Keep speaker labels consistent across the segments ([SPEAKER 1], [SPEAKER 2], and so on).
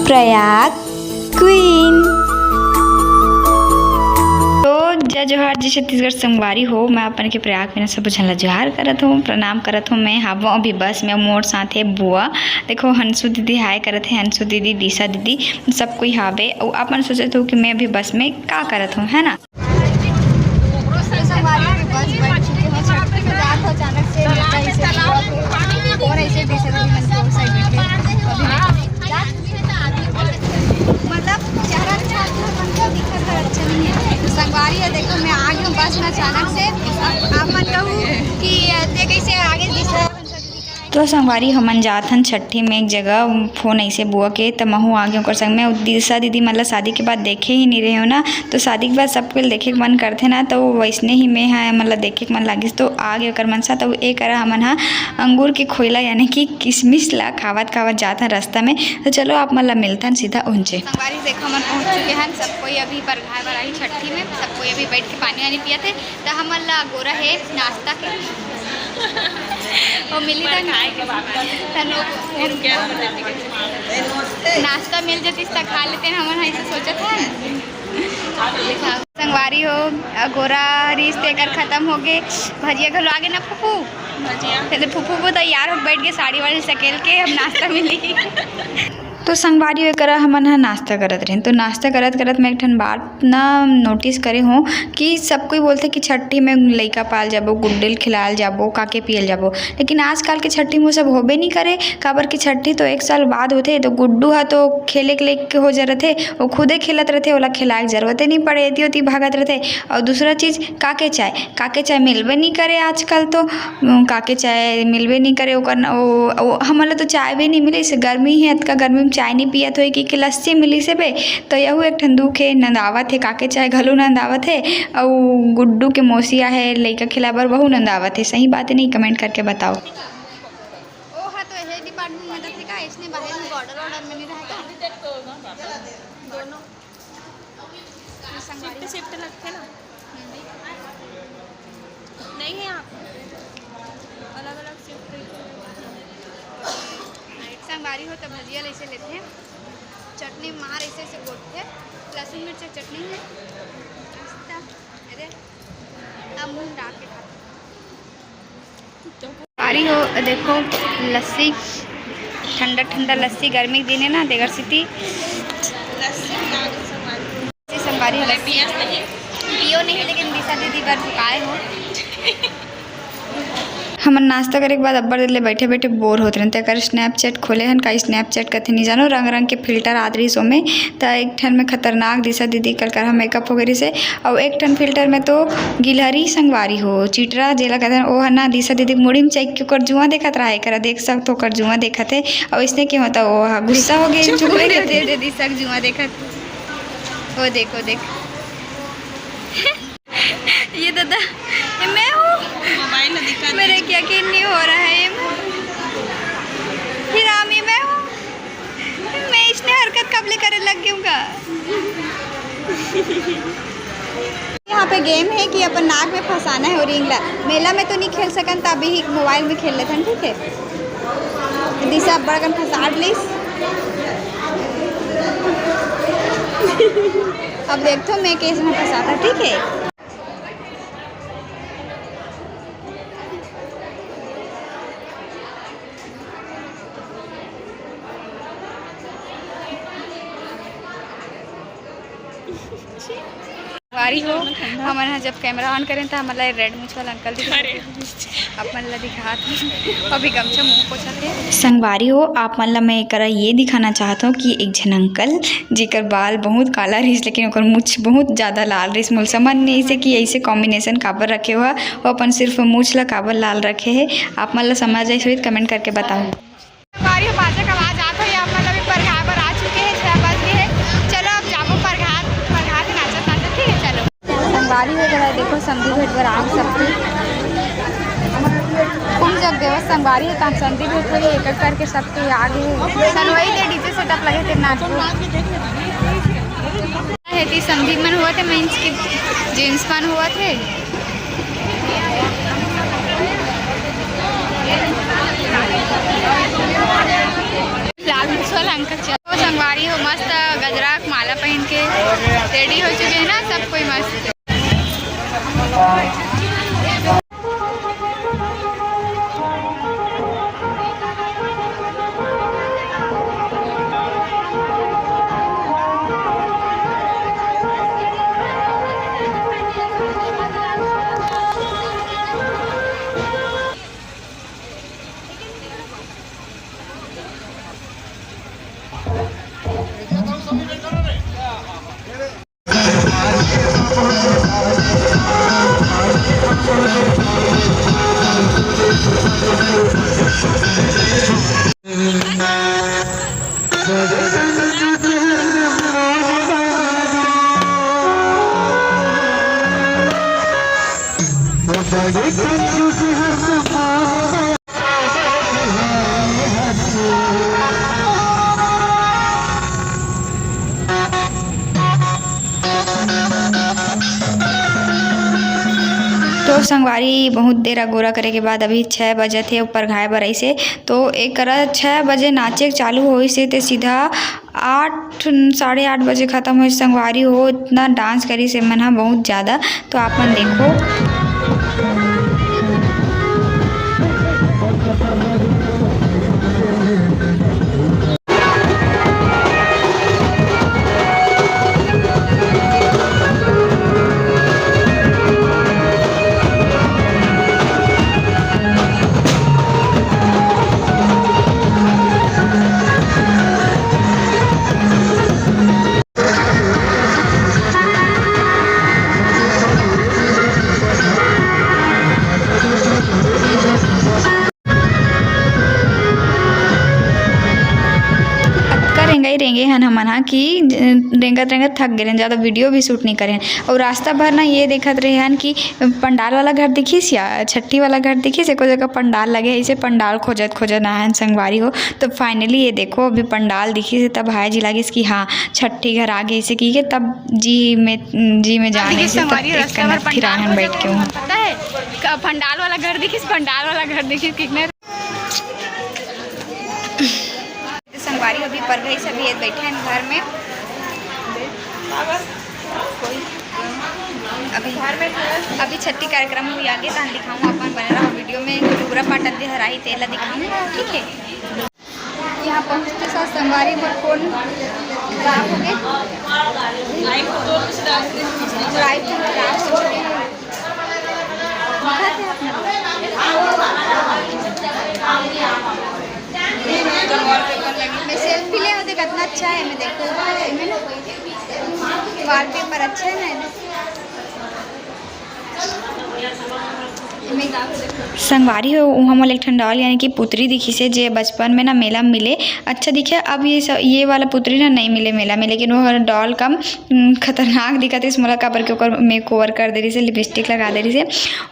[SPEAKER 1] Prayag queen. तो जय जोहार जी छत्तीसगढ़ संगवारी हो। मैं अपन के प्रयाग में सब झन ला जोहार करत हूँ, प्रणाम करत हूँ। मैं हवा अभी बस में मोर साथ है बुआ। देखो हंसू दीदी हाय करत है, हंसू दीदी, दिशा दीदी, सब कोई हावे। और अपन सोचत हो कि मैं अभी बस में का करत हूँ, है ना।
[SPEAKER 2] संगवारी है, देखो मैं आ गई हूँ बस में अचानक से। आप मन कहूँ कि कैसे आगे दिशा।
[SPEAKER 1] तो संगवारी हमन जात हन छठी में एक जगह, फोन ऐसे बुआ के त महू आ गए ओकर संग में। दिशा दीदी मतलब शादी के बाद देखे ही नहीं रहे हो ना, तो शादी के बाद सबको देखे के मन करथे ना, तो वैसने ही में है मतलब देखे के मन लागिस तो आ गए ओकर मन सा। तो एक करा हमन हा अंगूर के खोइला यानी कि किशमिश ला खावत खावत जात हन रास्ता में। तो चलो आप मतलब मिलतन सीधा उनसे।
[SPEAKER 2] संगवारी देखो हमन पहुँच चुके हैं, सब कोई अभी बरघार बराही छठी में, सब कोई अभी बैठ के पानी वानी पिया थे। तो हमन ला गोरा है नाश्ता के और मिली नाश्ता मिल जाती तो खा लेते हैं। हमन ऐसे सोचत है। संगवारी हो गोरा रिश्ते कर खत्म हो गए। भजिया घर आगे ना फूफू भजिया फूफू को तैयार हो बैठ गए साड़ी वाड़ी सकेल के, अब नाश्ता मिली।
[SPEAKER 1] तो संगवारी हो करा हमन हा नाश्ता करत रहे। तो नाश्ता करत करत मैं एक ठन बात ना नोटिस करे हूँ कि सब कोई बोलते कि छठी में लइका पाल जाबो, गुड्डेल खिलाल जाबो, काके पियल जाबो। लेकिन आजकल के छठी में सब होबे नहीं करे। काबर की छठी तो एक साल बाद होते। तो गुड्डू हा तो खेले के लेके हो जा रहे, वो खुदे खेलत रहते, ओला खिलाए के जरूरत नहीं पड़े, एती ओती भागत रहते। और दूसरा चीज़ काके चाय मिलबे नहीं करे आजकल। तो काके चाय मिलबे नहीं करे ओकर हमला तो चाय भी नहीं मिले। गर्मी है, अतका गर्मी में चाय नहीं पियत हो कि लस्सी मिली से बे। तो यहू एक ठन दुख है, नंदावत है, काके चाय घलो नंदावत है। और गुड्डू के मौसिया है लइका खिलाबर वहू नंदावत है। सही बात है नहीं, कमेंट करके बताओ।
[SPEAKER 2] ओ हां तो ये डिपार्टमेंट में तो का इसने बाहर में बॉर्डर ऑर्डर में नहीं रहेगा दोनों संगवारी शिफ्ट लगते ना नहीं है। आप अलग अलग शिफ्ट संगवारी हो तो भजिया ऐसे लेते हैं, चटनी मार ऐसे ऐसे गोटते, लहसुन मिर्च चटनी है। अरे अब मुँह डाल के संगवारी हो देखो लस्सी, ठंडा ठंडा लस्सी गर्मी के दिन है ना, देगर सिटी संगवारी पियो नहीं लेकिन दिशा दीदी बार झुकाए हो।
[SPEAKER 1] हमन नाश्ता करे के बाद अब्बर दिले बैठे बैठे बोर होते रहते। अगर स्नैपचैट खोले हन का स्नैपचैट कथे नहीं जानो, रंग रंग के फिल्टर आद रही सो में। तो एक ठन में खतरनाक दिशा दीदी कर हम मेकअप वगैरह से, और एक ठन फिल्टर में तो गिलहरी संगवारी हो चिटरा जेला कहते ओ है ना। दिशा दीदी मुड़ी में चेक कर जुआ देखत रहा है, करा देख सकते कर जुआ देखत है। और इसने क्या होता वो गुस्सा हो गए चुपड़े के दिशा जुआ देखत। वो देखो देख ये दादा मैं हूँ, मेरे क्या यकीन नहीं हो रहा है। हिरामी मैं हूँ, मैं इसने हरकत कब ले करे लग गई हूँ। यहाँ पे गेम है कि अपन नाक में फंसाना है और रिंगला। मेला में तो नहीं खेल सकन, तो अभी मोबाइल में खेल लेते हैं, ठीक है। दिशा बड़कन फंसा लीस। अब देखो मैं केस में फंसाता, ठीक है। वारी हो हमारे जब कैमरा ऑन करें तो हमारा रेड मूछ वाला अंकल अपन ला दिखाते अभी गमछा मुँह पोछा थे। संगवारी हो आप मतलब मैं एक ये दिखाना चाहता हूँ कि एक जन अंकल जेकर बाल बहुत काला रहीस लेकिन ओकर मूछ बहुत ज़्यादा लाल रहीस। मोल समझ नहीं से कि ऐसे कॉम्बिनेशन काबर रखे हुआ वो अपन सिर्फ मूछ ला काबर लाल रखे है। आप मतलब समझ जाए कमेंट करके बताओ। संगवारी हो जरा देखो समझी भेट पर आम सबकी कुम जग देव संगवारी है तब संधि भेट पर एक एक करके सबके आगे सनवई दे डीजे सेटअप लगे थे नाच है ती संधि मन हुआ थे मींस की जींस मन हुआ थे। लाल मुछ वाला अंकल चलो संगवारी हो
[SPEAKER 2] रेडी हो चुके हैं ना सब कोई मस्त।
[SPEAKER 1] तो संगवारी बहुत देर अगोरा करे के बाद अभी 6 बजे थे ऊपर घाय बरई से तो एक करा 6 बजे नाचे चालू होई से ते सीधा 8 साढ़े 8 बजे ख़त्म हो संगवारी हो इतना डांस करी से मन बहुत ज़्यादा। तो आप मन देखो रेंगे हन हमन हा कि रेंगत रेंगत थक गए ज़्यादा वीडियो भी शूट नहीं करे और रास्ता भर ना ये देखत रहे हन कि पंडाल वाला घर दिखिस या छठी वाला घर दिखिस एको जगह पंडाल लगे है इसे पंडाल खोजत खोजत आए संगवारी हो। तो फाइनली ये देखो अभी पंडाल दिखी से तब भाई जी लगिस कि हाँ छठी घर आ गई से की के तब जी में जाने से फिर आए बैठ के
[SPEAKER 2] पता है पंडाल वाला घर दिखिस कितने संगवारी अभी पर गई सभी बैठे हैं घर में अभी छठी कार्यक्रम हुई आगे तो दिखाऊँ अपन बने रहा वीडियो में पूरा पार्ट अभी हराई तेला दिखाऊँ ठीक है। यहाँ पहुँचते साथ संगवारी पर फोन खराब हो मैं सेल्फी ले देख कितना अच्छा है। मैं देखो वॉलपेपर अच्छा है ना।
[SPEAKER 1] संगवारी हो हमल एक डॉल यानी कि पुतरी दिखी से जे बचपन में ना मेला में मिले अच्छा दिखे। अब ये वाला पुतरी ना नहीं मिले मेला में लेकिन वो डॉल कम खतरनाक दिखत है मोला काबर के ओकर मेक ओवर कर दे रही से लिपस्टिक लगा दे रही से।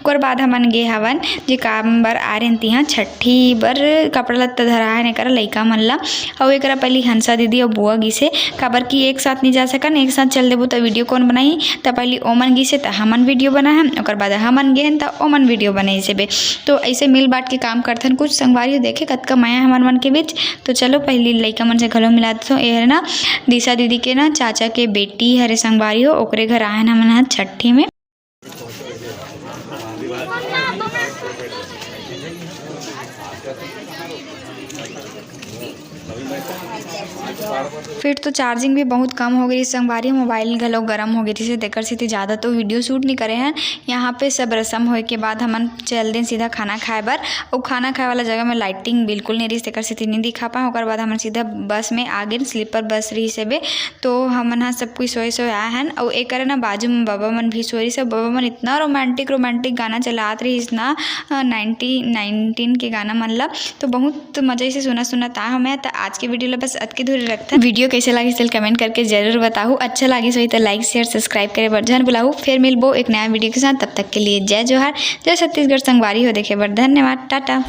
[SPEAKER 1] ओकर बाद हमन गे हवन जे काम बर आ रहे तिहा छठी बर कपड़ा लत्ता धराए ने करा लइका मन ला और एकरा पहली हंसा दीदी और बुआ गिसे काबर की एक साथ नहीं जा सकन एक साथ चल देबो तो वीडियो कौन बनाई तो पहली ओमन गिसे तो हमन वीडियो बनाए ओकर बाद हमन गेन तो ओमन वीडियो बनाई से बे। तो ऐसे मिल बांट के काम करथन कुछ संगवारी देखे कतका माया हमार मन के बीच। तो चलो पहली लइका मन से घलो मिला दो ये है ना दिशा दीदी के ना चाचा के बेटी हरे संगवारी हो ओकरे घर आए हमन छठी में। फिर तो चार्जिंग भी बहुत कम हो गई संगवारी मोबाइल घलो गर्म हो गई थी देकर से ज़्यादा तो वीडियो शूट नहीं करे हैं। यहाँ पे सब रस्म होए के बाद हमन चल दें सीधा खाना खाए बर और खाना खाए वाला जगह में लाइटिंग बिल्कुल नहीं रही देकर से नहीं दिखा पाए। और बाद हमन सीधा बस में आ गए स्लीपर बस रही से बे। तो हमन हाँ सब कोई सोए आए हैं और एक ना बाजू में बाबा मन भी सोई से बाबा मन इतना रोमांटिक गाना चलात रही इतना 19 के गाना मन ला। तो बहुत मज़े से सुना था हमें। तो आज के वीडियो ला बस अतके दूर रखता। वीडियो कैसे लगी चल कमेंट करके जरूर बताओ। अच्छा लगी सो तो लाइक शेयर सब्सक्राइब करे बर जन बुलाऊ। फिर मिलबो एक नया वीडियो के साथ तब तक के लिए जय जोहार जय छत्तीसगढ़ संगवारी हो देखे बर धन्यवाद टाटा।